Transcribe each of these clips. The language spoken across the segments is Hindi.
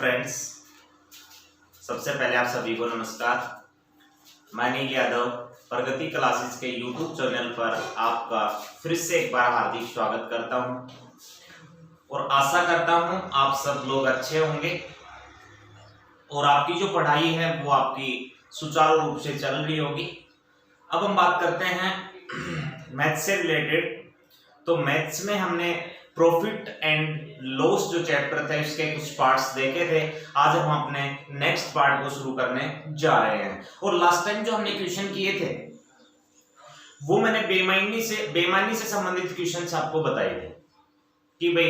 फ्रेंड्स, सबसे पहले आप सभी को नमस्कार। मैं नील यादव प्रगति क्लासेस के यूट्यूब चैनल पर आपका फिर से एक बार हार्दिक स्वागत करता हूं और आशा करता हूं आप सब लोग अच्छे होंगे और आपकी जो पढ़ाई है वो आपकी सुचारू रूप से चल रही होगी। अब हम बात करते हैं मैथ्स से रिलेटेड। तो मैथ्स में हमने प्रॉफिट एंड लॉस जो चैप्टर थे उसके कुछ पार्ट्स देखे थे। आज हम अपने नेक्स्ट पार्ट को शुरू करने जा रहे हैं। और लास्ट टाइम जो हमने क्वेश्चन किए थे वो मैंने बेईमानी से संबंधित क्वेश्चन आपको बताए थे कि भाई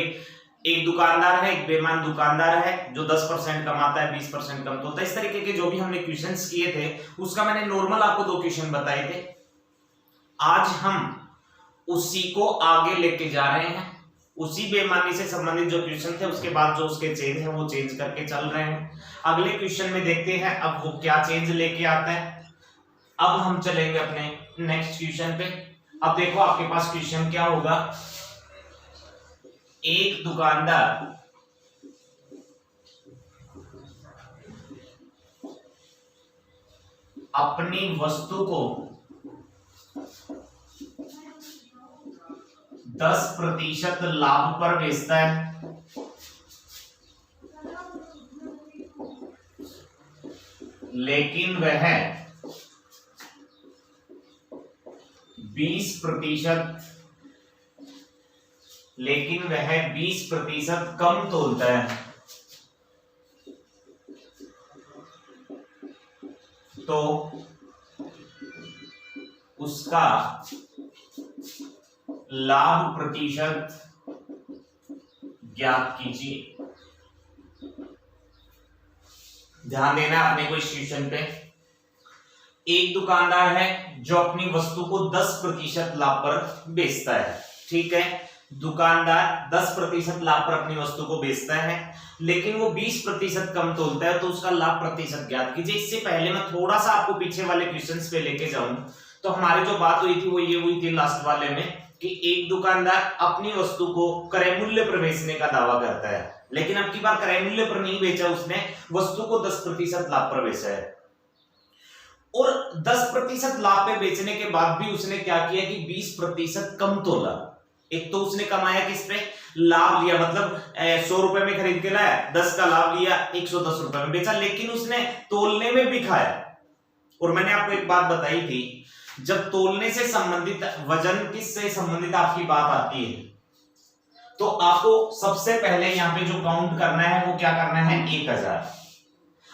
एक दुकानदार है, एक बेईमान दुकानदार है जो 10% कमाता है, 20% कम तोलता है। इस तरीके के जो भी हमने क्वेश्चंस किए थे उसका मैंने नॉर्मल आपको 2 क्वेश्चन बताए थे। आज हम उसी को आगे लेके जा रहे हैं। उसी बेईमानी से संबंधित जो क्वेश्चन थे उसके बाद जो उसके चेंज है वो चेंज करके चल रहे हैं। अगले क्वेश्चन में देखते हैं अब वो क्या चेंज लेके आता है। अब हम चलेंगे अपने नेक्स्ट क्वेश्चन पे। अब देखो आपके पास क्वेश्चन क्या होगा। एक दुकानदार अपनी वस्तु को 10% लाभ पर बेचता है, लेकिन वह 20% कम तोलता है। तो उसका लाभ प्रतिशत ज्ञात कीजिए। ध्यान देना अपने को इस क्वेश्चन पे। एक दुकानदार है जो अपनी वस्तु को 10% लाभ पर बेचता है। ठीक है, दुकानदार 10% लाभ पर अपनी वस्तु को बेचता है लेकिन वो 20% कम तोलता है। तो उसका लाभ प्रतिशत ज्ञात कीजिए। इससे पहले मैं थोड़ा सा आपको पीछे वाले क्वेश्चंस पे लेके जाऊं तो हमारी जो बात हुई थी वो ये हुई थी लास्ट वाले में कि एक दुकानदार अपनी वस्तु को क्रय मूल्य पर बेचने का दावा करता है, लेकिन अब की बार क्रय मूल्य पर नहीं बेचा, उसने वस्तु को 10% लाभ पर बेचा है। और 10% लाभ पे बेचने के बाद भी उसने क्या किया कि 20% कम तोला। एक तो उसने कमाया किस पे, लाभ लिया, मतलब 100 रुपए में खरीद के लाया, 10 का लाभ लिया, 110 रुपए में बेचा, लेकिन उसने तोलने में भी खाया। और मैंने आपको एक बात बताई थी, जब तोलने से संबंधित वजन किससे संबंधित आपकी बात आती है तो आपको सबसे पहले यहां पे जो काउंट करना है वो क्या करना है, 1000।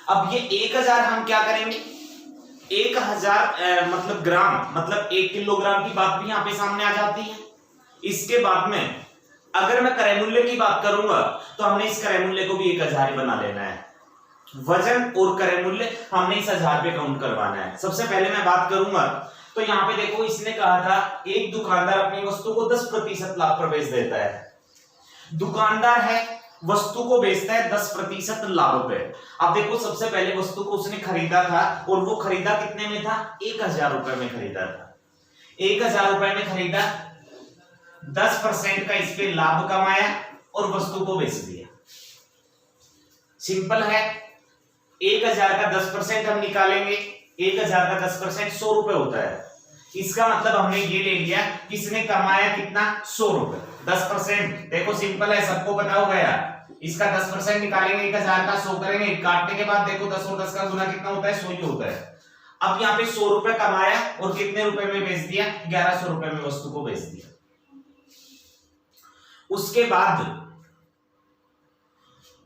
अब ये 1000 हम क्या करेंगे, 1000 मतलब ग्राम, मतलब 1 किलोग्राम की बात भी यहां पे सामने आ जाती है। इसके बाद में अगर मैं क्रय मूल्य की बात करूंगा तो हमने इस क्रय मूल्य को भी 1000 ही बना लेना है। वजन और क्रय मूल्य हमने इस 1000 पे काउंट करवाना है। सबसे पहले मैं बात करूंगा तो यहां पे देखो इसने कहा था एक दुकानदार अपनी वस्तु को 10% लाभ पर बेच देता है। दुकानदार है, वस्तु को बेचता है 10% लाभ पे। अब देखो सबसे पहले वस्तु को उसने खरीदा था और वो खरीदा कितने में था, 1000 रुपए में खरीदा था। 1000 रुपए में खरीदा, 10% का इस पे लाभ कमाया और वस्तु को बेच दिया। सिंपल है। 1000 का 10% हम निकालेंगे, 1000 का 10% 100 रुपए होता है। इसका मतलब हमने ये ले लिया किसने कमाया कितना, 100 रुपए। 10% देखो सिंपल है, सबको पता हो गया। इसका 10% निकालेंगे, 1000 का 100 करेंगे, काटने के बाद देखो 10 और 10 का गुना कितना होता है, 100 ही होता है। अब यहाँ पे 100 रुपए कमाया और कितने रुपए में बेच दिया, 1100 रुपए में वस्तु को बेच दिया। उसके बाद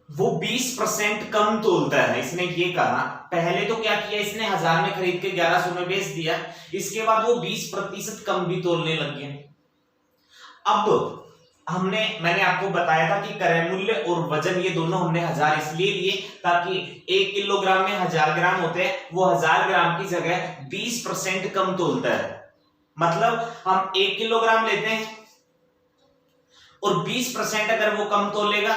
वो 20% कम तोलता है। इसने ये कहा, पहले तो क्या किया इसने, 1000 में खरीद के 1100 में बेच दिया। इसके बाद वो 20% कम भी तोलने लग गया। अब मैंने आपको बताया था कि क्रय मूल्य और वजन ये दोनों हमने 1000 इसलिए लिए ताकि 1 किलोग्राम में 1000 ग्राम होते हैं, वो 1000 ग्राम की जगह 20% कम तोलता है। मतलब हम 1 किलोग्राम लेते हैं और 20% अगर वो कम तोलेगा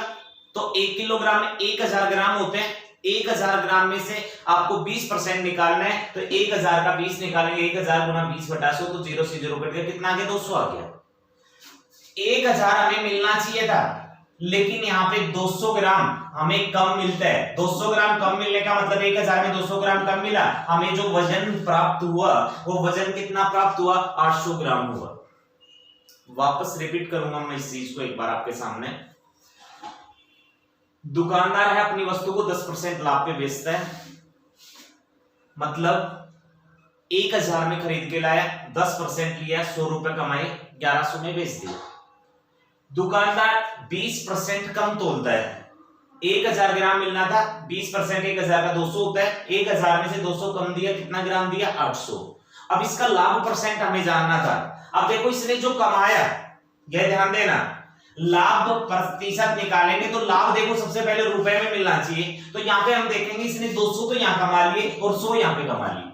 तो 1 किलोग्राम में 1000 ग्राम होते हैं। 1000 ग्राम में से आपको 20% निकालना है तो 1000 का 20 निकालेंगे, 1000 गुना 20/100 तो 0 से 0 कट गया, कितना आ गया, 200 आ गया। 1000 हमें मिलना चाहिए था लेकिन यहाँ पे 200 ग्राम हमें कम मिलता है। 200 ग्राम कम मिलने का मतलब 1000 में 200 ग्राम कम मिला, हमें जो वजन प्राप्त हुआ वो वजन कितना प्राप्त हुआ, 800 ग्राम हुआ। वापस रिपीट करूंगा मैं इस चीज को एक बार आपके सामने। दुकानदार है अपनी वस्तु को 10% लाभ पे बेचता है, मतलब 1000 में खरीद के लाया, 10% लिया, 100 रुपए कमाए, 1100 में बेच दिया। दुकानदार 20% कम तोलता है, 1000 ग्राम मिलना था, 20% 1000 का 200 होता है, 1000 में से 200 कम दिया, कितना ग्राम दिया, 800। अब इसका लाभ परसेंट हमें जानना था। अब देखो इसने जो कमाया, यह ध्यान देना, लाभ प्रतिशत निकालेंगे तो लाभ देखो सबसे पहले रुपए में मिलना चाहिए, तो यहां पे हम देखेंगे इसने 200 तो यहां कमा लिए और 100 यहां पे कमा लिए।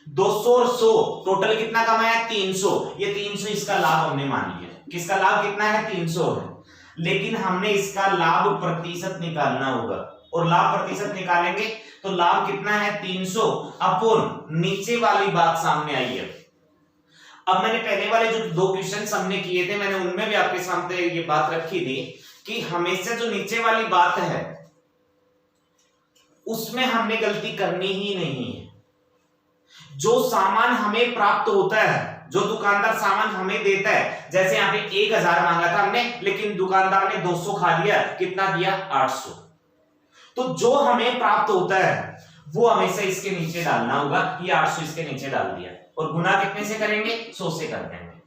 200 और 100 टोटल कितना कमाया, 300। ये 300 इसका लाभ हमने मान लिया। किसका लाभ कितना है, 300 है, लेकिन हमने इसका लाभ प्रतिशत निकालना होगा, और लाभ प्रतिशत निकालेंगे तो लाभ कितना है, 300 अपोन नीचे वाली बात सामने आई है। अब मैंने पहले वाले जो 2 क्वेश्चन हमने किए थे, मैंने उनमें भी आपके सामने ये बात रखी थी कि हमेशा जो नीचे वाली बात है उसमें हमने गलती करनी ही नहीं है। जो सामान हमें प्राप्त होता है, जो दुकानदार सामान हमें देता है, जैसे यहाँ पे 1000 मांगा था हमने, लेकिन दुकानदार ने 200 खा लिया, कितना दिया, 800। तो जो हमें प्राप्त होता है वो हमेशा इसके नीचे डालना होगा। ये 800 इसके नीचे डाल दिया, और गुना कितने से करेंगे, 100 से कर देंगे।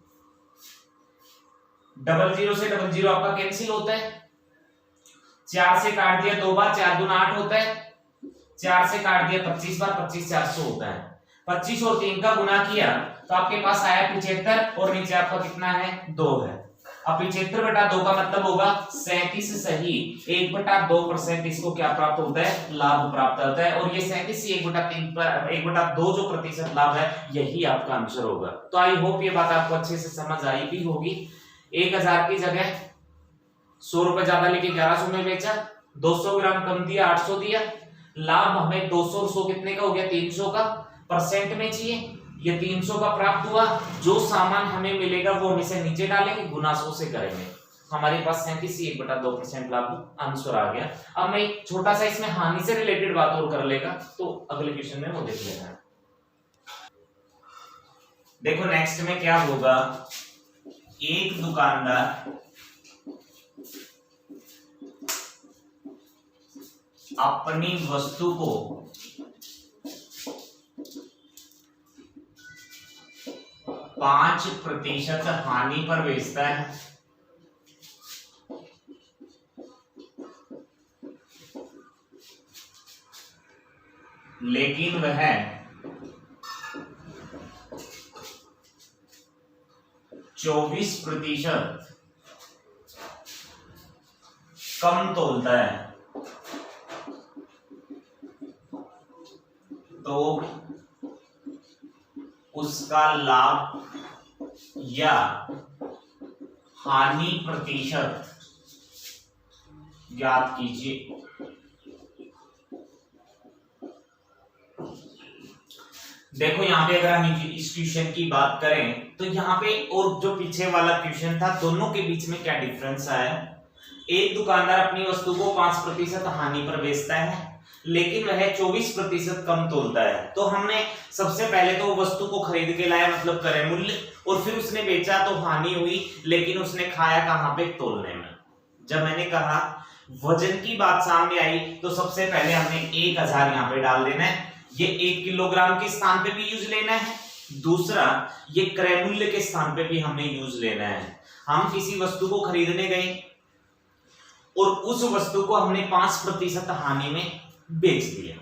00 से 00 आपका कैंसिल होता है, 4 से काट दिया 2 बार, 4 दूना 8 होता है, 4 से काट दिया 25 बार, 25 400 होता है। 25 और 3 का गुना किया तो आपके पास आया 75, और नीचे आपका कितना है, 2 है। अब 75/2 का मतलब होगा 37 सही, 1/2% इसको क्या प्राप्त होता है, लाभ प्राप्त होता है। और ये 37 1/2 जो प्रतिशत लाभ है, यही आपका आंसर होगा। तो आई होप ये बात आपको अच्छे से समझ आई भी होगी। 1000 की जगह 100 रुपए ज्यादा लेके 1100 में बेचा, 200 ग्राम कम दिया, 800 दिया। लाभ हमें 200 और 100 कितने का हो गया, 300 का, परसेंट में चाहिए, ये 300 का प्राप्त हुआ। जो सामान हमें मिलेगा वो हम इसे नीचे डालेंगे, गुना 100 से करेंगे, हमारे पास 37 1/2% लाभ आंसर आ गया। अब मैं एक छोटा सा इसमें हानि से रिलेटेड बात और कर लेगा, तो अगले क्वेश्चन में वो देख लेना। देखो नेक्स्ट में क्या होगा, एक दुकानदार अपनी वस्तु को 5% हानि पर बेचता है, लेकिन वह 24% कम तोलता है, तो उसका लाभ या हानि प्रतिशत ज्ञात कीजिए। देखो यहाँ पे अगर हम इस क्वेश्चन की बात करें तो यहाँ पे और जो पीछे वाला क्वेश्चन था, दोनों के बीच में क्या डिफरेंस आया। एक दुकानदार अपनी वस्तु को 5% हानि पर बेचता है, लेकिन वह 24% कम तोलता है। तो हमने सबसे पहले तो वस्तु को खरीद के लाया, मतलब क्रय मूल्य, और फिर उसने बेचा तो हानि हुई, लेकिन उसने खाया कहां पे, तोलने में। जब मैंने कहा वजन की बात सामने आई तो सबसे पहले हमने 1000 यहाँ पे डाल देना है, ये 1 किलोग्राम के स्थान पे भी यूज लेना है। दूसरा, ये क्रय मूल्य के स्थान पे भी हमने यूज लेना है। हम किसी वस्तु को खरीदने गए और उस वस्तु को हमने 5% हानि में बेच दिया,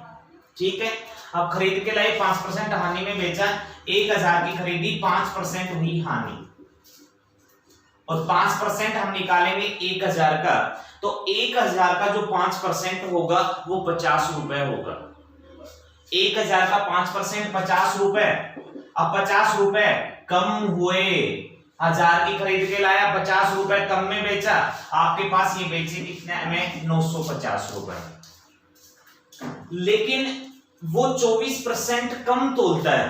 ठीक है। अब खरीद के लाए, 5% हानि में बेचा, 1000 की खरीदी, 5% हुई हानि, और 5% हम निकालेंगे 1000 का, तो 1000 का जो 5% होगा वो 50 रुपए होगा। 1000 का 5% 50 रुपए। अब 50 रुपए कम हुए, 1000 की खरीद के लाया, 50 रुपए कम में बेचा, आपके पास ये बेचे कितने में, 950 रुपए। लेकिन वो 24% कम तोलता है।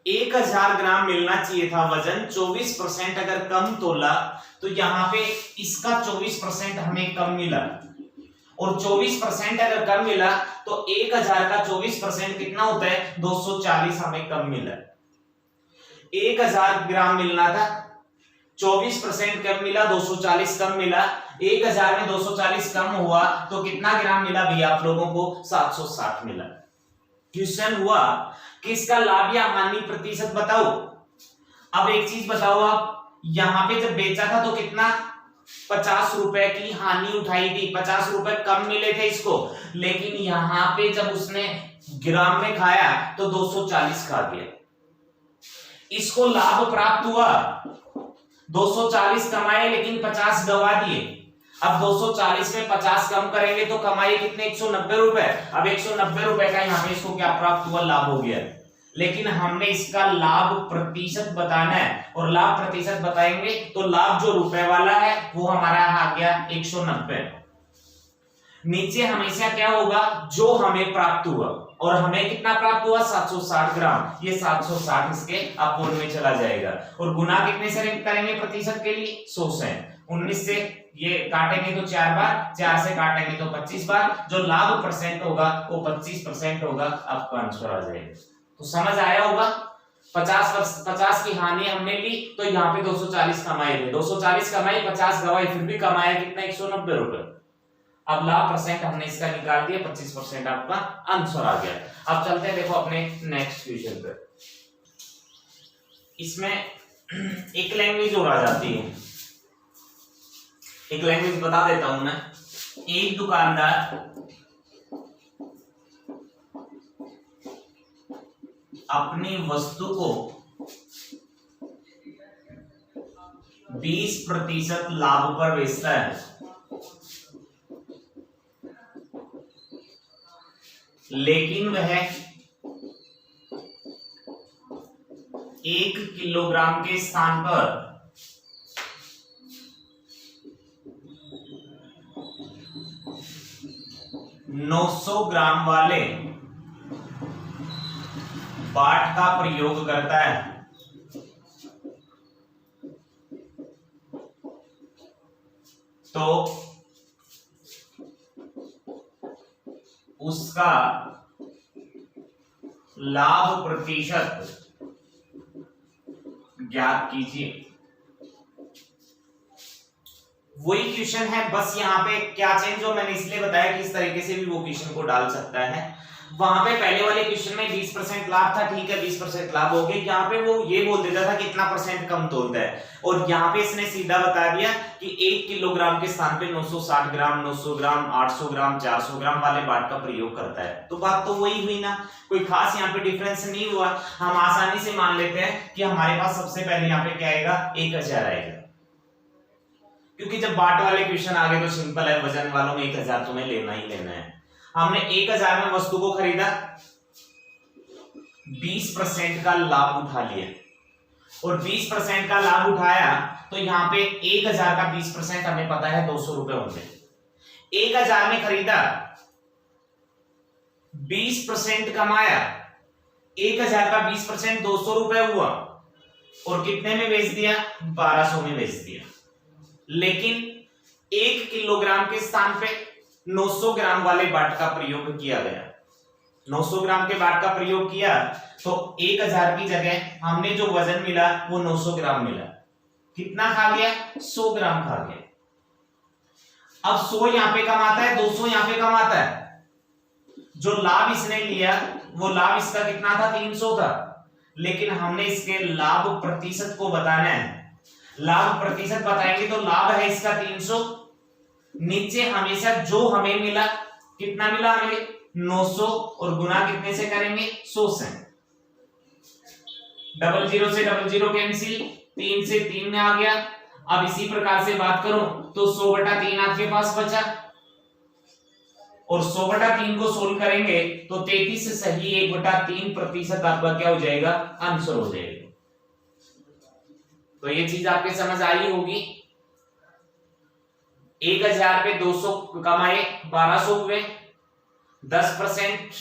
1000 ग्राम मिलना चाहिए था वजन, 24% अगर कम तोला तो यहाँ पे इसका 24% हमें कम मिला, और 24% अगर कम मिला तो 1000 का 24% कितना होता है, 240 हमें कम मिला। 1000 ग्राम मिलना था, 24% कम मिला, 240 कम मिला। 1000 में 240 कम हुआ तो कितना ग्राम मिला भैया आप लोगों को, 760 मिला। क्वेश्चन हुआ कि इसका लाभ या हानि प्रतिशत बताओ। अब एक चीज बताओ, आप यहां पे जब बेचा था तो कितना, 50 रुपए की हानि उठाई थी, 50 रुपए कम मिले थे इसको, लेकिन यहां पे जब उसने ग्राम में खाया तो 240 खा गया, इसको लाभ प्राप्त हुआ। 240 कमाए लेकिन 50 गवा दिए। अब 240 में 50 कम करेंगे तो कमाए कितने, 190 रुपए। अब 190 रुपए का यहाँ पे इसको क्या प्राप्त हुआ, लाभ हो गया। लेकिन हमने इसका लाभ प्रतिशत बताना है, और लाभ प्रतिशत बताएंगे तो लाभ जो रुपए वाला है वो हमारा आ गया 190। नीचे हमेशा क्या होगा, जो हमें प्राप्त हुआ, और हमें कितना प्राप्त हुआ, 760 ग्राम। ये 760 इसके अपूर्ण में चला जाएगा, और गुना कितने से करेंगे प्रतिशत के लिए, 100 से। 19 से ये काटेंगे तो 4 बार, 4 से काटेंगे तो 25 बार, जो लाभ परसेंट होगा वो 25% होगा, आपका आंसर आ जाएगा। तो समझ आया होगा। 50 की हानि हमने ली तो यहाँ पे 240 कमाए थे, 240 कमाई, 50 गवाई, फिर भी कमाया कितना, 190 रुपए। अब लाभ परसेंट हमने इसका निकाल दिया, 25% आपका आंसर आ गया। अब चलते हैं देखो अपने नेक्स्ट क्वेश्चन पे। इसमें एक लैंग्वेज और आ जाती है, एक लैंग्वेज बता देता हूं मैं। एक दुकानदार अपनी वस्तु को 20% लाभ पर बेचता है, लेकिन वह 1 किलोग्राम के स्थान पर 900 ग्राम वाले बाट का प्रयोग करता है। तो उसका लाभ प्रतिशत ज्ञात कीजिए। वही क्वेश्चन है, बस यहाँ पे क्या चेंज हो, मैंने इसलिए बताया कि इस तरीके से भी वो क्वेश्चन को डाल सकता है। वहां पे पहले वाले क्वेश्चन में 20% लाभ था, ठीक है 20% लाभ हो गया। यहाँ पे वो ये बोल देता था कि इतना परसेंट कम तोलता है, और यहाँ पे इसने सीधा बता दिया कि 1 किलोग्राम के स्थान पे 960 ग्राम, 900 ग्राम, 800 ग्राम, 400 ग्राम वाले बाट का प्रयोग करता है। तो बात तो वही हुई ना, कोई खास यहाँ पे डिफरेंस नहीं हुआ। हम आसानी से मान लेते हैं कि हमारे पास सबसे पहले यहाँ पे क्या आएगा, 1000 आएगा, क्योंकि जब बाट वाले क्वेश्चन आ गए तो सिंपल है, वजन वालों में 1000 तुम्हें लेना ही लेना है। हमने 1000 में वस्तु को खरीदा, 20% का लाभ उठा लिया, और 20% का लाभ उठाया तो यहाँ पे 1000 का 20% हमें पता है 200 रुपए होंगे। 1000 में खरीदा, 20% कमाया, 1000 का 20% 200 रुपए हुआ, और कितने में बेच दिया, 1200 में बेच दिया। लेकिन 1 किलोग्राम के स्थान पे 900 ग्राम वाले बाट का प्रयोग किया गया। 900 ग्राम के बाट का प्रयोग किया तो 1000 की जगह हमने जो वजन मिला वो 900 ग्राम मिला। कितना खा गया, 100 ग्राम खा गया। अब 100 यहां पे कमाता है, 200 यहां पे कमाता है। जो लाभ इसने लिया वो लाभ इसका कितना था, 300 था, लेकिन हमने इसके लाभ प्रतिशत को बताना है। लाभ प्रतिशत बताएंगे तो लाभ है इसका 300, नीचे हमेशा जो हमें मिला, कितना मिला हमें, 900, और गुना कितने से करेंगे, 100 से। 00 से 00 कैंसिल, 3 से 3 में आ गया। अब इसी प्रकार से बात करूं तो 100/3 आपके पास बचा, और 100/3 को सोल्व करेंगे तो 33 से सही 1/3% आपका क्या हो जाएगा, आंसर हो जाएगा। तो ये चीज आपके समझ आई होगी। 1000 पे 200 कमाए, 1200 हुए, 10%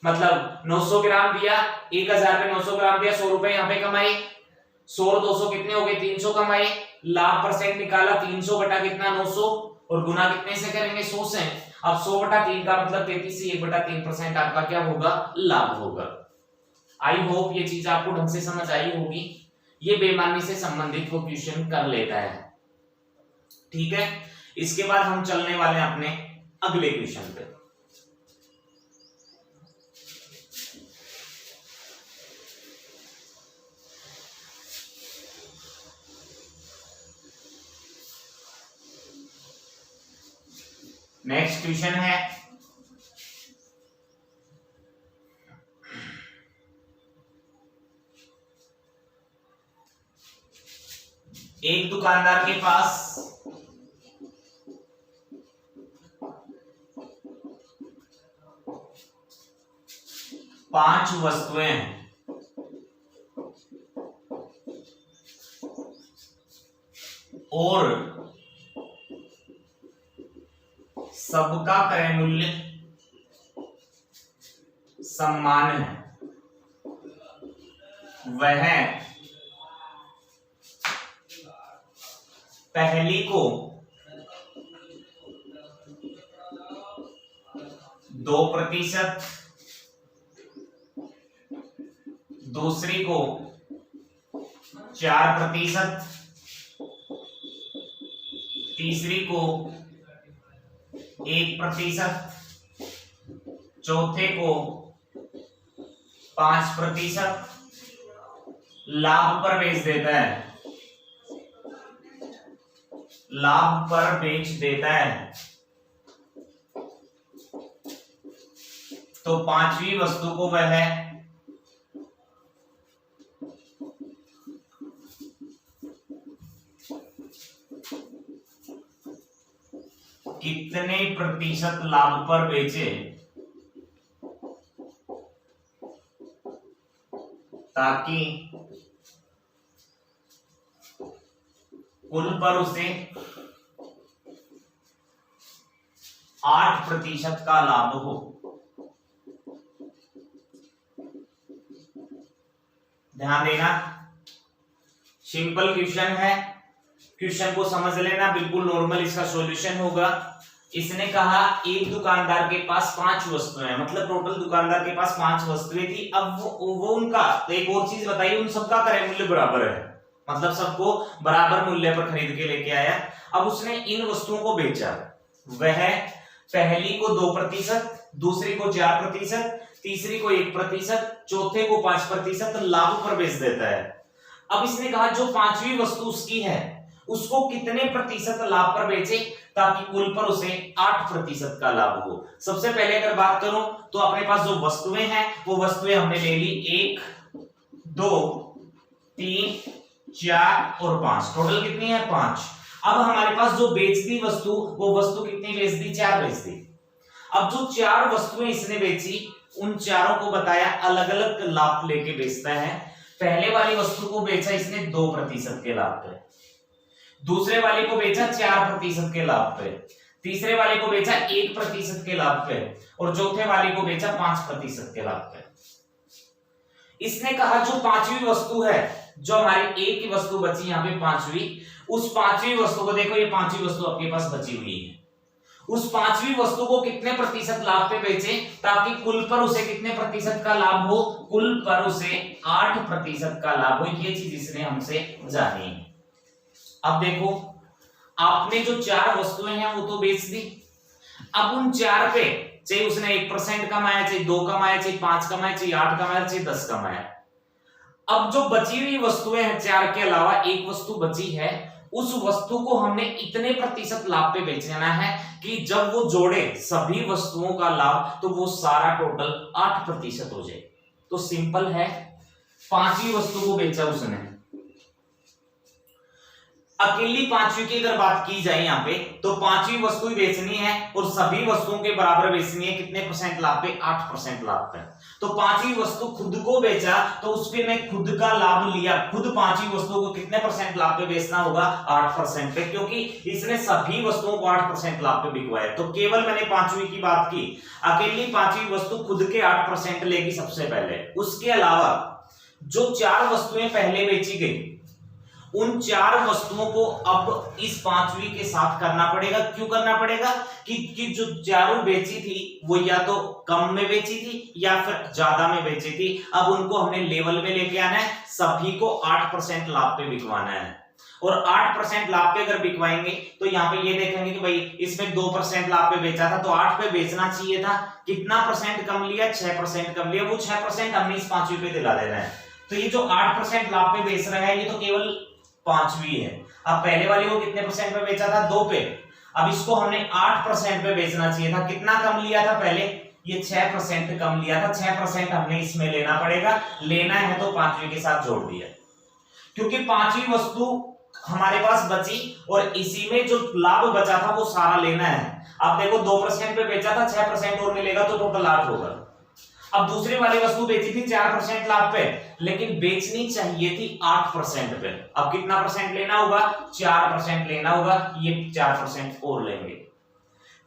मतलब 900 ग्राम दिया, 1000 पे 900 ग्राम दिया, 100 रुपए यहाँ पे कमाए, 100 और 200 कितने हो गए, 300 कमाए। लाभ परसेंट निकाला, 300 बटा कितना 900, और गुना कितने से करेंगे, 100 से। अब 100 बटा 3 का मतलब 33 से 1 बटा 3% आपका क्या होगा, लाभ होगा। आई होप ये चीज आपको ढंग से समझ आई होगी। ये बेईमानी से संबंधित वो क्वेश्चन कर लेता है, ठीक है। इसके बाद हम चलने वाले हैं अपने अगले क्वेश्चन पे। नेक्स्ट क्वेश्चन है, एक दुकानदार के पास 5 वस्तुएं हैं और सबका क्रय मूल्य समान है। वह पहली को 2%, दूसरी को 4%, तीसरी को 1%, चौथे को 5% लाभ पर बेच देता है, लाभ पर बेच देता है, तो पांचवी वस्तु को वह कितने प्रतिशत लाभ पर बेचे, ताकि कुल पर उसे 8% का लाभ हो। ध्यान देना, सिंपल क्वेश्चन है, क्वेश्चन को समझ लेना, बिल्कुल नॉर्मल इसका सॉल्यूशन होगा। इसने कहा एक दुकानदार के पास 5 वस्तुएं हैं, मतलब टोटल दुकानदार के पास 5 वस्तुएं थी। अब वो उनका, तो एक और चीज बताइए, उन सबका क्रय मूल्य बराबर है, मतलब सबको बराबर मूल्य पर खरीद के लेके आया। अब उसने इन वस्तुओं को बेचा, वह पहली को 2%, दूसरी को 4%, तीसरी को 1%, चौथे को 5% लाभ पर बेच देता है। अब इसने कहा जो पांचवी वस्तु उसकी है उसको कितने प्रतिशत लाभ पर बेचे ताकि कुल पर उसे 8% का लाभ हो। सबसे पहले अगर बात करूं तो अपने पास जो वस्तुएं हैं वो वस्तुएं हमने ले ली 1, 2, 3, 4 और 5, टोटल कितनी है 5। अब हमारे पास जो बेचती वस्तु, वो वस्तु कितनी बेच दी, 4 बेच दी। अब जो 4 वस्तुएं इसने बेची उन चारों को बताया अलग अलग लाभ लेके बेचता है। पहले वाली वस्तु को बेचा इसने 2% के लाभ पे, दूसरे वाले को बेचा 4% के लाभ पे, तीसरे वाले को बेचा 1% के लाभ पे और चौथे वाले को बेचा 5% के लाभ पे। इसने कहा जो पांचवी वस्तु है, जो हमारी एक ही वस्तु बची यहाँ पे पांचवी, उस पांचवी वस्तु को देखो, ये पांचवी वस्तु आपके पास बची हुई है, उस पांचवी वस्तु को कितने प्रतिशत लाभ पे बेचे ताकि कुल पर उसे कितने प्रतिशत का लाभ हो, कुल पर उसे 8% का लाभ हो। ये चीज इसने हमसे जानी है। अब देखो, आपने जो 4 वस्तुएं हैं वो तो बेच दी। अब उन 4 पे चाहे उसने 1% कमाया, चाहे 2 कमाया, चाहे 5 कमाया, चाहे 8 कमाया, चाहे 10 कमाया। अब जो बची हुई वस्तुएं हैं 4 के अलावा एक वस्तु बची है, उस वस्तु को हमने इतने प्रतिशत लाभ पे बेचना है कि जब वो जोड़े सभी वस्तुओं का लाभ तो वो सारा टोटल 8% हो जाए। तो सिंपल है, पांचवी वस्तु को बेचा उसने, अकेली पांचवी की अगर बात की जाए यहाँ पे, तो पांचवी वस्तु बेचनी है और सभी वस्तुओं के बराबर बेचनी है। कितने परसेंट लाभ पे? 8% लाभ पे। तो पांचवी वस्तु खुद को बेचा तो उस पे मैं खुद का लाभ लिया। खुद पांचवी वस्तुओं को कितने परसेंट लाभ पे बेचना होगा? 8% पे, क्योंकि इसने सभी वस्तुओं को 8% लाभ पे बिकवाया। तो केवल मैंने पांचवी की बात की, अकेली पांचवी वस्तु खुद के 8% लेगी सबसे पहले। उसके अलावा जो 4 वस्तुएं पहले बेची गई, उन 4 वस्तुओं को अब इस पांचवी के साथ करना पड़ेगा। क्यों करना पड़ेगा? कि जो चारों बेची थी वो या तो कम में बेची थी या फिर ज्यादा में बेची थी। अब उनको हमने लेवल में लेके आना है, सभी को 8% लाभ पे बिकवाना है। और 8% लाभ पे अगर बिकवाएंगे तो यहाँ पे ये देखेंगे कि भाई इसमें 2% लाभ पे बेचा था तो 8 पे बेचना चाहिए था। कितना परसेंट कम लिया? 6% कम लिया। वो 6% हमने इस पांचवी पे दिला देना है। तो ये जो 8% लाभ पे बेच रहा है ये तो केवल पांचवी है। अब पहले वाली को कितने परसेंट पे बेचा था? 2 पे। अब इसको हमने 8% पे बेचना चाहिए था। कितना कम लिया था पहले? ये 6% कम लिया था। 6% हमने इसमें लेना पड़ेगा। लेना है तो पांचवी के साथ जोड़ दिया, क्योंकि पांचवी वस्तु हमारे पास बची और इसी में जो लाभ बचा था वो सारा लेना है। अब देखो 2% पे बेचा था, 6% और मिलेगा तो टोटल 8 होगा। अब दूसरी वाली वस्तु बेची थी 4% लाभ पे, लेकिन बेचनी चाहिए थी 8% पे। अब कितना परसेंट लेना होगा? 4% लेना होगा। ये 4% और लेंगे।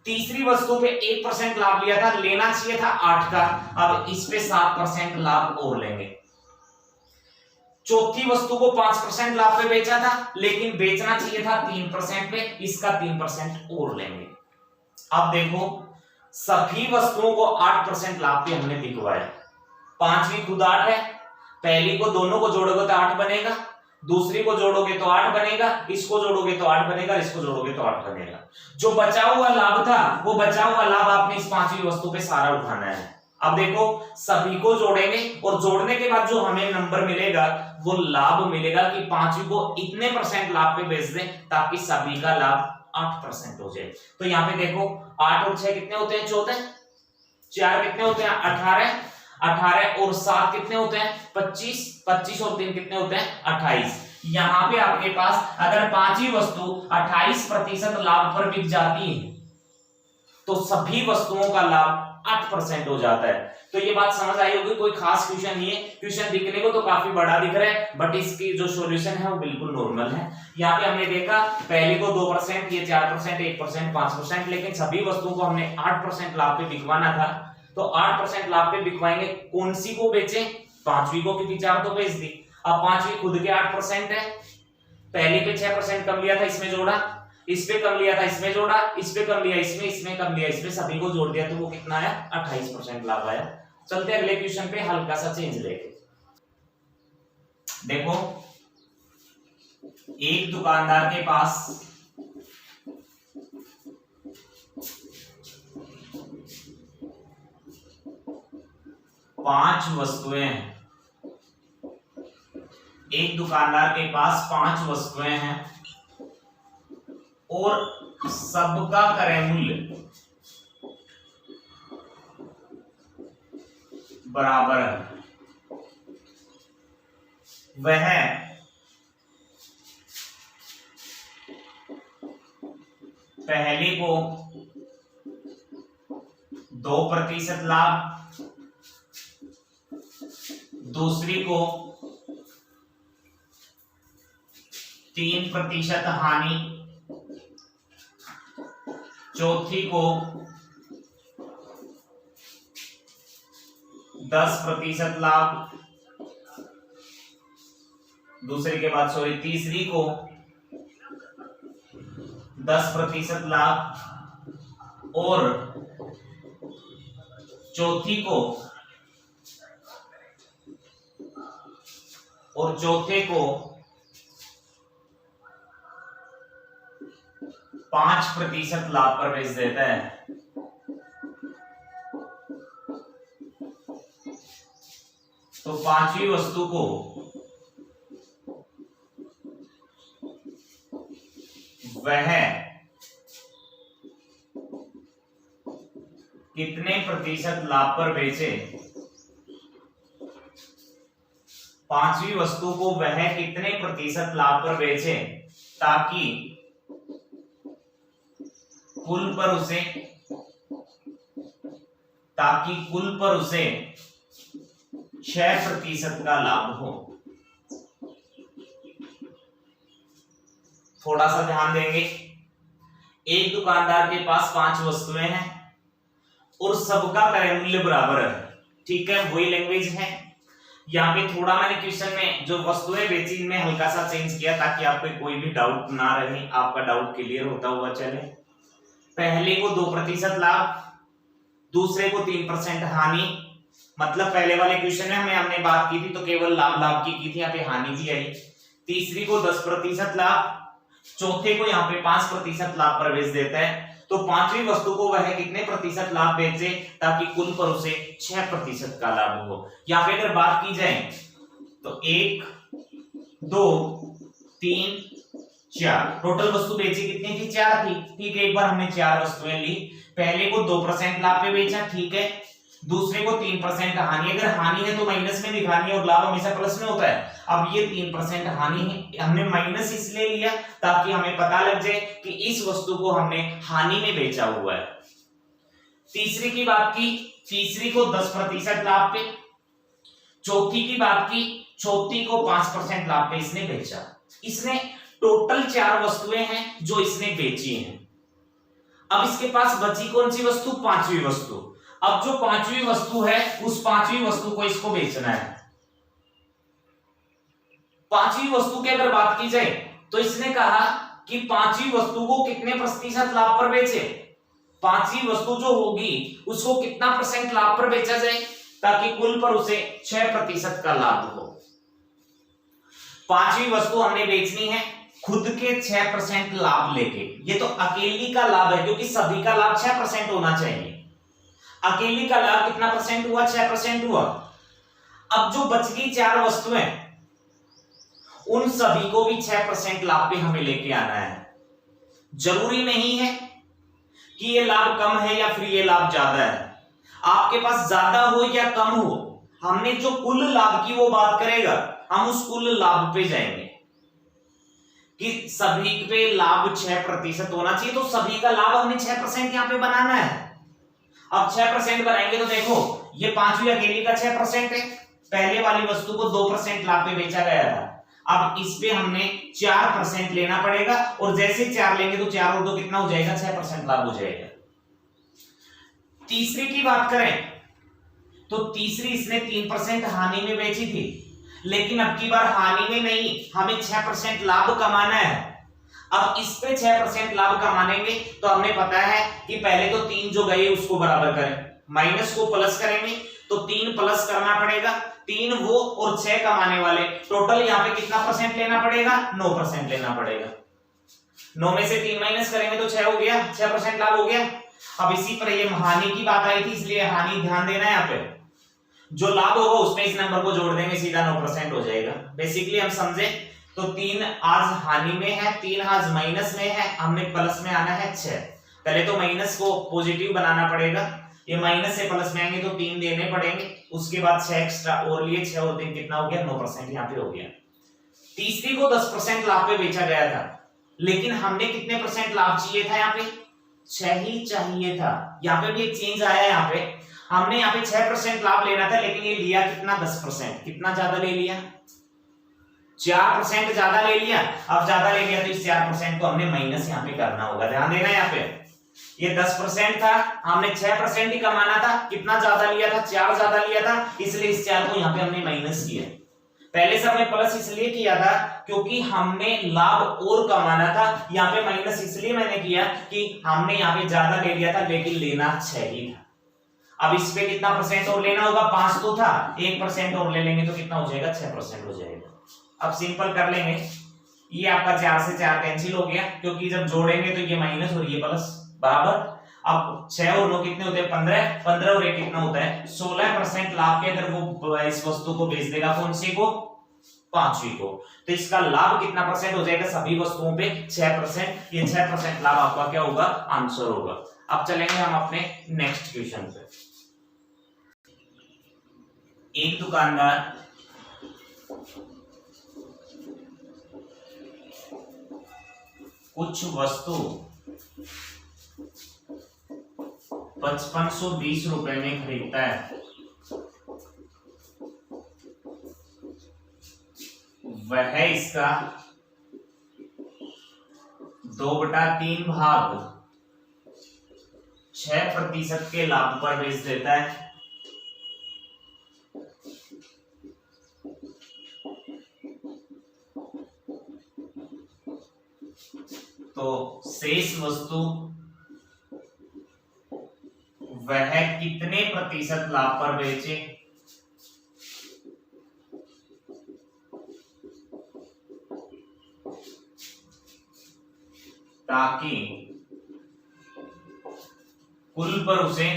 तीसरी वस्तु पे 1% लाभ लिया था, लेना चाहिए था 8 का। अब इस पे 7% लाभ और लेंगे। चौथी वस्तु को 5% लाभ पे बेचा था, लेकिन बेचना चाहिए था 3% पे, इसका 3% और लेंगे। अब देखो सभी वस्तुओं को 8% लाभ पे हमने बिकवाया। पांचवी खुद 8 है, पहली को दोनों को जोड़ोगे तो 8 बनेगा, दूसरी को जोड़ोगे तो 8 बनेगा, इसको जोड़ोगे तो 8 बनेगा, इसको जोड़ोगे तो 8 बनेगा। जो बचा हुआ लाभ था वो बचा हुआ लाभ आपने इस पांचवी वस्तु पे सारा उठाना है। अब देखो सभी को जोड़ेंगे और जोड़ने के बाद जो हमें नंबर मिलेगा वो लाभ मिलेगा कि पांचवी को इतने परसेंट लाभ पे बेच दें ताकि सभी का लाभ 8% हो जाए। तो यहाँ पे देखो 8 और 6 कितने होते हैं? 14। 4 कितने होते हैं? 18। 18 और 7 कितने होते हैं? 25। 25 और 3 कितने होते हैं? 28। यहाँ पे आपके पास अगर पांचवी वस्तु 28% लाभ पर बिक जाती है तो सभी वस्तुओं का लाभ 8% हो जाता है। तो ये बात समझ आई होगी, कोई खास क्वेश्चन नहीं है। क्वेश्चन दिखने को तो काफी बड़ा दिख रहा है, बट इसकी जो सॉल्यूशन है वो बिल्कुल नॉर्मल है। यहाँ पे हमने देखा पहले को 2%, ये 4%, 1%, 5%, लेकिन सभी वस्तुओं को हमने 8% लाभ पे बिकवाना था। तो 8% लाभ पे बिकवाएंगे। कौन सी को बेचे? पांचवी को, क्योंकि 4 तो बेच दी। अब पांचवी खुद के 8% है, पहले पे 6% कम लिया था, इसमें जोड़ा, इस पे कम लिया था, इसमें जोड़ा, इस पे कम लिया, इसमें कम लिया, इसमें सभी को जोड़ दिया तो वो कितना आया? 28% लाभ आया। चलते अगले क्वेश्चन पे हल्का सा चेंज लेके। देखो एक दुकानदार के पास 5 वस्तुएं हैं। एक दुकानदार के पास 5 वस्तुएं हैं और सबका क्रय मूल्य बराबर है। वह पहली को 2% लाभ, दूसरी को 3% हानि, चौथी को 10% लाभ, दूसरे के बाद तीसरी को 10% लाभ और चौथे को 5% लाभ पर बेच देता है। तो पांचवी वस्तु को वह कितने प्रतिशत लाभ पर बेचे? पांचवी वस्तु को वह कितने प्रतिशत लाभ पर बेचे ताकि कुल पर उसे 6% का लाभ हो। थोड़ा सा ध्यान देंगे, एक दुकानदार के पास 5 वस्तुएं हैं और सबका क्रय मूल्य बराबर है, ठीक है, वही लैंग्वेज है। यहाँ पे थोड़ा मैंने क्वेश्चन में जो वस्तुएं बेची इनमें हल्का सा चेंज किया ताकि आपको कोई भी डाउट ना रहे, आपका डाउट क्लियर होता हुआ चले। पहले को 2% लाभ, दूसरे को 3% हानि। मतलब पहले वाले क्वेश्चन में हमने बात की थी तो केवल लाभ की थी, यहाँ पे हानि भी आई। तीसरी को 10% लाभ, चौथे को यहाँ पे 5% लाभ प्रवेश देता है। तो पांचवी वस्तु को वह कितने प्रतिशत लाभ बेचे ताकि कुल पर उसे 6% का लाभ हो। यहाँ पे अगर बात की जाए तो 1 2 3 4 टोटल वस्तु बेची कितनी थी, 4 थी, ठीक है। एक बार हमने 4 वस्तुएं ली, पहले को 2% लाभ पे बेचा, ठीक है, दूसरे को 3% हानि। अगर हानि है तो माइनस में दिखानी है और लाभ हमेशा प्लस में होता है। अब ये 3% हानि है, हमने माइनस इसलिए लिया ताकि हमें पता लग जाए कि इस वस्तु को हमने हानि में बेचा हुआ है। तीसरी की बात की, तीसरी को 10% लाभ पे, चौथी की बात की, चौथी को 5% लाभ पे इसने बेचा। इसने टोटल 4 वस्तुएं हैं जो इसने बेची हैं। अब इसके पास बची कौन सी वस्तु, पांचवी वस्तु। अब जो पांचवी वस्तु है उस पांचवी वस्तु को इसको बेचना है। पांचवी वस्तु की अगर बात की जाए तो इसने कहा कि पांचवी वस्तु को कितने प्रतिशत लाभ पर बेचे, पांचवी वस्तु जो होगी उसको कितना % लाभ पर बेचा जाए ताकि कुल पर उसे 6% का लाभ हो। पांचवी वस्तु हमने बेचनी है खुद के 6% लाभ लेके। ये तो अकेली का लाभ है क्योंकि सभी का लाभ 6% होना चाहिए। अकेली का लाभ कितना % हुआ, 6% हुआ। अब जो बच गई 4 वस्तुएं उन सभी को भी 6% लाभ पे हमें लेके आना है। जरूरी नहीं है कि ये लाभ कम है या फिर ये लाभ ज्यादा है, आपके पास ज्यादा हो या कम हो, हमने जो कुल लाभ की वो बात करेगा, हम उस कुल लाभ पे जाएंगे कि सभी पे लाभ 6% होना चाहिए। तो सभी का लाभ हमें 6% यहां पे बनाना है। अब 6% बनाएंगे तो देखो ये पांचवी अकेली का 6% है, पहले वाली वस्तु को 2% लाभ पे बेचा गया था। अब इस पे हमने 4% लेना पड़ेगा और जैसे 4 लेंगे तो 4 और 2 कितना हो जाएगा, 6% लाभ हो जाएगा। तीसरी की बात करें तो तीसरी इसने 3% हानि में बेची थी, लेकिन अब की बार हानि में नहीं, हमें 6% लाभ कमाना है। अब इस पे 6% लाभ कमानेंगे तो हमने पता है कि पहले तो 3 जो गए उसको बराबर करें, माइनस को प्लस करेंगे तो 3 प्लस करना पड़ेगा, 3 वो और 6 कमाने वाले, टोटल यहाँ पे कितना % लेना पड़ेगा, 9% लेना पड़ेगा। 9 में से 3 माइनस करेंगे तो 6 हो गया, 6% लाभ हो गया। अब इसी पर ये हानि की बात आई थी इसलिए हानि ध्यान देना है, यहाँ पे जो लाभ होगा उसमें इस नंबर को जोड़ देंगे, सीधा 9% हो जाएगा। बेसिकली हम समझे तो 3 आज हानि में है, 3 आज माइनस में है, हमने प्लस में आना है 6। पहले तो माइनस को पॉजिटिव बनाना पड़ेगा, ये माइनस से प्लस में आएंगे तो 3 देने पड़ेंगे, उसके बाद 6 एक्स्ट्रा और लिए, 6 और 3 कितना हो गया, 9% यहाँ पे हो गया। तीसरी को 10% लाभ पे बेचा गया था, लेकिन हमने कितने % लाभ चाहिए था, यहाँ पे 6 ही चाहिए था। यहाँ पे भी एक चेंज आया, यहाँ पे हमने यहाँ पे 6% लाभ लेना था, लेकिन ये लिया कितना, 10%। कितना ज्यादा ले लिया, 4% ज्यादा ले लिया। अब ज्यादा ले लिया तो इस 4% को हमने माइनस यहाँ पे करना होगा, ध्यान देना। यहाँ पे ये 10% था, हमने 6% ही कमाना था, कितना ज्यादा लिया था, 4 ज्यादा लिया था, इसलिए इस 4 को यहाँ पे हमने माइनस किया। पहले से हमने प्लस इसलिए किया था क्योंकि हमने लाभ और कमाना था, यहाँ पे माइनस इसलिए मैंने किया कि हमने यहाँ पे ज्यादा ले लिया था लेकिन लेना 6 ही था। अब इस पे कितना % और लेना होगा, 5 तो था, 1% और ले लेंगे तो कितना हो जाएगा, 6% हो जाएगा। अब सिंपल कर लेंगे, ये आपका 4 से 4 कैंसिल हो गया क्योंकि जब जोड़ेंगे तो ये माइनस और ये प्लस बराबर। अब 6 और 9 कितने होते हैं, 15, 15 और 1 कितना होता है, 16% लाभ के अगर वो इस वस्तु को बेच देगा, कौन सी को, पांचवी को, तो इसका लाभ कितना % हो जाएगा, सभी वस्तुओं पे 6%। ये 6% लाभ आपका क्या होगा, आंसर होगा। अब चलेंगे हम अपने नेक्स्ट क्वेश्चन पे। एक दुकानदार कुछ वस्तु 5520 रुपए में खरीदता है, वह इसका 2/3 भाग 6% के लाभ पर बेच देता है। तो शेष वस्तु वह कितने प्रतिशत लाभ पर बेचे, ताकि कुल पर उसे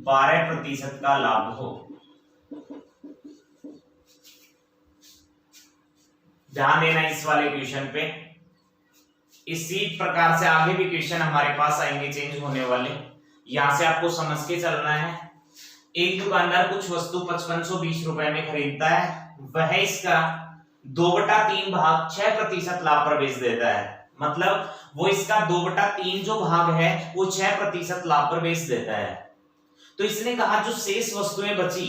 12% का लाभ हो। ध्यान देना इस वाले क्वेश्चन पे। इसी प्रकार से आगे भी क्वेश्चन हमारे पास आएंगे चेंज होने वाले, यहां से आपको समझ के चलना है। एक दुकानदार कुछ वस्तु 5520 रुपए में खरीदता है, वह इसका 2/3 भाग 6% लाभ पर बेच देता है। मतलब वो इसका 2/3 जो भाग है वो 6% लाभ पर बेच देता है। तो इसने कहा जो शेष वस्तुएं बची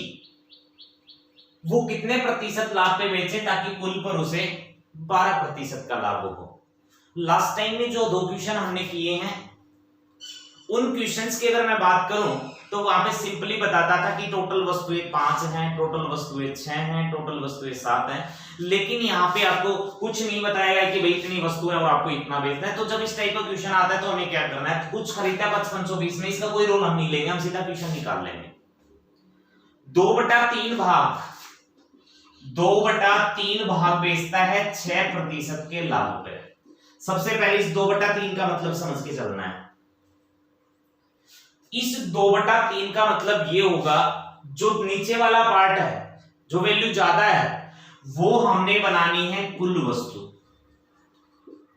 वो कितने प्रतिशत लाभ पे बेचे ताकि कुल पर उसे 12% का लाभ हो। लास्ट टाइम में जो 2 क्वेश्चन हमने किए हैं उन क्वेश्चंस की अगर मैं बात करूं तो वहां पे सिंपली बताता था कि टोटल वस्तुएं 5 हैं, टोटल वस्तुएं 6 हैं, टोटल वस्तुएं 7 हैं। लेकिन यहाँ पे आपको कुछ नहीं बताएगा कि भाई इतनी वस्तुएं और आपको इतना बेचना है। तो जब इस टाइप का क्वेश्चन आता है तो हमें क्या करना है, कुछ खरीदता है 5520 में, इसका कोई रोल हम नहीं लेंगे, हम सीधा क्वेश्चन निकाल लेंगे। 2/3 भाग बेचता है 6% के लाभ पे। सबसे पहले इस 2/3 का मतलब समझ के चलना है। इस 2/3 का मतलब ये होगा जो नीचे वाला पार्ट है, जो वैल्यू ज्यादा है वो हमने बनानी है कुल वस्तु।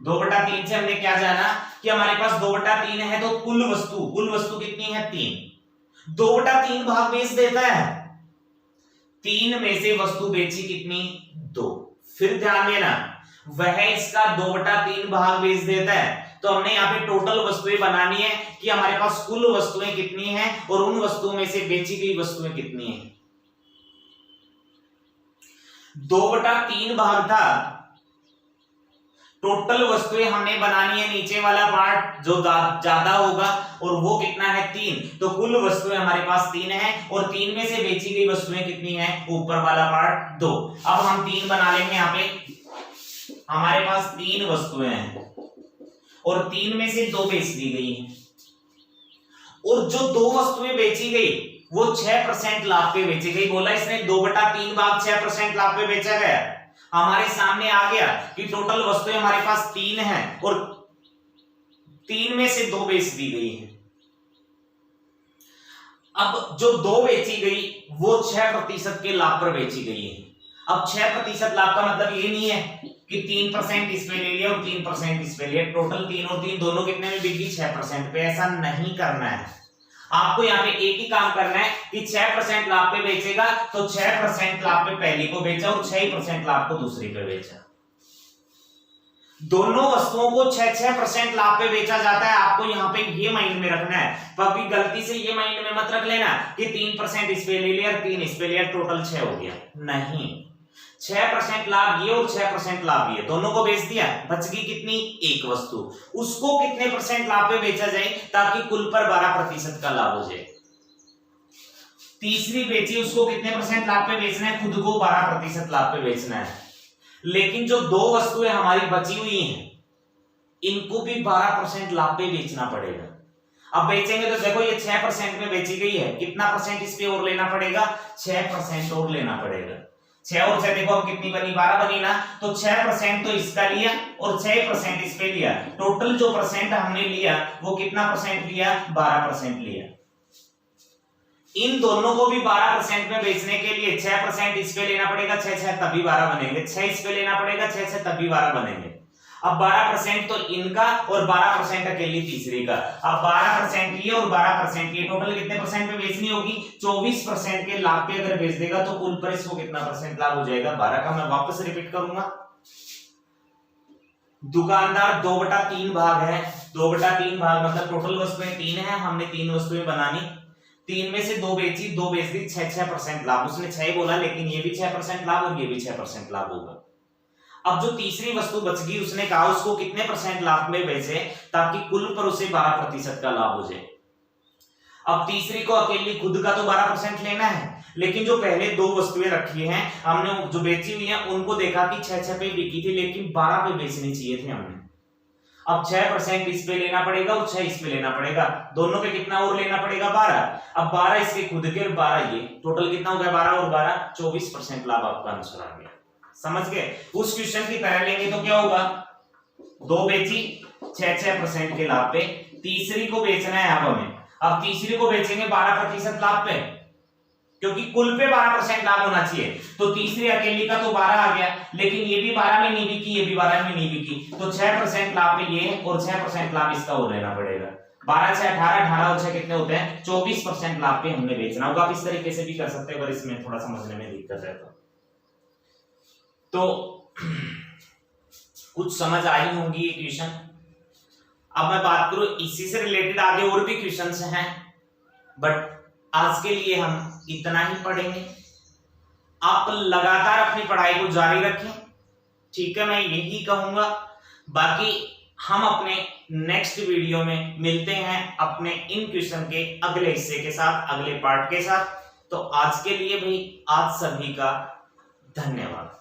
2/3 से हमने क्या जाना कि हमारे पास 2/3 है तो कुल वस्तु कितनी है 3। 2/3 भाग बेच देता है, 3 में से वस्तु बेची कितनी 2। फिर ध्यान देना वह इसका 2/3 भाग बेच देता है, तो हमने यहाँ पे टोटल वस्तुएं बनानी है कि हमारे पास कुल वस्तुएं कितनी हैं और उन वस्तुओं में से बेची गई वस्तुएं कितनी हैं। 2/3 भाग था, टोटल वस्तुएं हमने बनानी है नीचे वाला पार्ट जो ज्यादा होगा और वो कितना है 3। तो कुल वस्तुएं हमारे पास 3 है और 3 में से बेची गई वस्तुएं कितनी है ऊपर वाला पार्ट 2। अब हम 3 बना लेंगे। यहाँ पे हमारे पास 3 वस्तुएं हैं और 3 में से 2 बेच दी गई हैं और जो 2 वस्तुएं बेची गई वो 6% लाभ पे बेची गई। बोला इसने 2/3 भाग 6% लाभ पे बेचा गया। हमारे सामने आ गया कि टोटल वस्तुएं हमारे पास 3 हैं और 3 में से 2 बेच दी गई है। अब जो 2 बेची गई वो 6% के लाभ पर बेची गई है। अब 6% लाभ का मतलब ये नहीं है कि 3% इस पे ले लिया और 3% इस पे लिया, टोटल 3 और 3 दोनों कितने में बिकी 6% पे। ऐसा नहीं करना है, आपको यहाँ पे एक ही काम करना है कि 6% लाभ पे बेचेगा तो 6% लाभ पे पहली को बेचा और 6% लाभ को दूसरी पे बेचा। दोनों वस्तुओं को 6% लाभ पे बेचा जाता है। आपको यहाँ पे ये माइंड में रखना है, कभी गलती से ये माइंड में मत रख लेना कि 3% इस पे ले लिया और 3 इस पे लिया टोटल 6 हो गया। नहीं, 6% लाभ ये और 6% लाभ ये, दोनों को बेच दिया, बच गई कितनी एक वस्तु। उसको कितने परसेंट लाभ पे बेचा जाए ताकि कुल पर 12% का लाभ हो जाए। तीसरी बेची, उसको कितने परसेंट लाभ पे बेचना है, खुद को 12% लाभ पे बेचना है। लेकिन जो 2 वस्तुएं हमारी बची हुई हैं इनको भी 12% लाभ पे बेचना पड़ेगा। अब बेचेंगे तो देखो ये 6% में बेची गई है, कितना परसेंट इस पे और लेना पड़ेगा, 6% और लेना पड़ेगा। 6 और 6 देखो अब कितनी बनी 12 बनी ना, तो 6% तो इसका लिया और 6% इस पे लिया, टोटल जो परसेंट हमने लिया वो कितना परसेंट लिया 12% लिया। इन दोनों को भी 12% में बेचने के लिए 6% इस पे लेना पड़ेगा, 6 6 तभी 12 बनेंगे, 6 इस पे लेना पड़ेगा, 6 6 तभी 12 बनेंगे। अब 12% तो इनका और 12% अकेली तीसरी का। अब 12% ये और 12% ये, टोटल कितने परसेंट पे बेचनी होगी? 24% के लाभ पे अगर बेच देगा तो कुल पर इसको कितना परसेंट लाभ हो जाएगा? 12 का। मैं वापस रिपीट करूंगा, दुकानदार 2/3 भाग है, 2/3 भाग मतलब टोटल वस्तुएं 3 है, हमने 3 वस्तुएं बनानी, 3 में से 2 बेची, 2 बेच दी, 6% लाभ। उसने 6 बोला लेकिन ये भी 6% लाभ और ये भी 6% लाभ होगा। अब जो तीसरी वस्तु बच गई उसने कहा उसको कितने परसेंट लाभ में बेचे ताकि कुल पर उसे 12% का लाभ हो जाए। अब तीसरी को अकेली खुद का तो 12% लेना है, लेकिन जो पहले 2 वस्तुएं रखी हैं हमने जो बेची हुई हैं उनको देखा कि 6 पे बिकी थी लेकिन 12 पे बेचनी चाहिए थी हमने। अब 6% इस पे लेना पड़ेगा और 6 इस पे लेना पड़ेगा, दोनों पे कितना और लेना पड़ेगा? 12। अब 12 इसके खुद के और 12 ये, टोटल कितना हो गया? 12 और 12 24% लाभ आपका आंसर आ गया। समझ गए? उस क्वेश्चन की तरह लेंगे तो क्या होगा? 2 बेची 6% के लाभ पे, तीसरी को बेचना है अब हमें। अब तीसरी को बेचेंगे 12% लाभ पे, क्योंकि कुल पे 12% लाभ होना चाहिए। तो तीसरी अकेली का तो 12 आ गया, लेकिन ये भी 12 में नहीं बिकी, ये भी 12 में नहीं बिकी, तो 6% लाभ पे ये और 6% लाभ इसका और लेना पड़ेगा। 12 6 18, 18 और 6 कितने होते हैं? 24% लाभ पे हमने बेचना होगा। आप इस तरीके से भी कर सकते हैं अगर इसमें थोड़ा समझने में दिक्कत है तो कुछ समझ आई होंगी ये क्वेश्चन। अब मैं बात करूं इसी से रिलेटेड आगे और भी क्वेश्चंस हैं, बट आज के लिए हम इतना ही पढ़ेंगे। आप लगातार अपनी पढ़ाई को जारी रखें, ठीक है? मैं यही कहूंगा। बाकी हम अपने नेक्स्ट वीडियो में मिलते हैं अपने इन क्वेश्चन के अगले हिस्से के साथ, अगले पार्ट के साथ। तो आज के लिए भी आप सभी का धन्यवाद।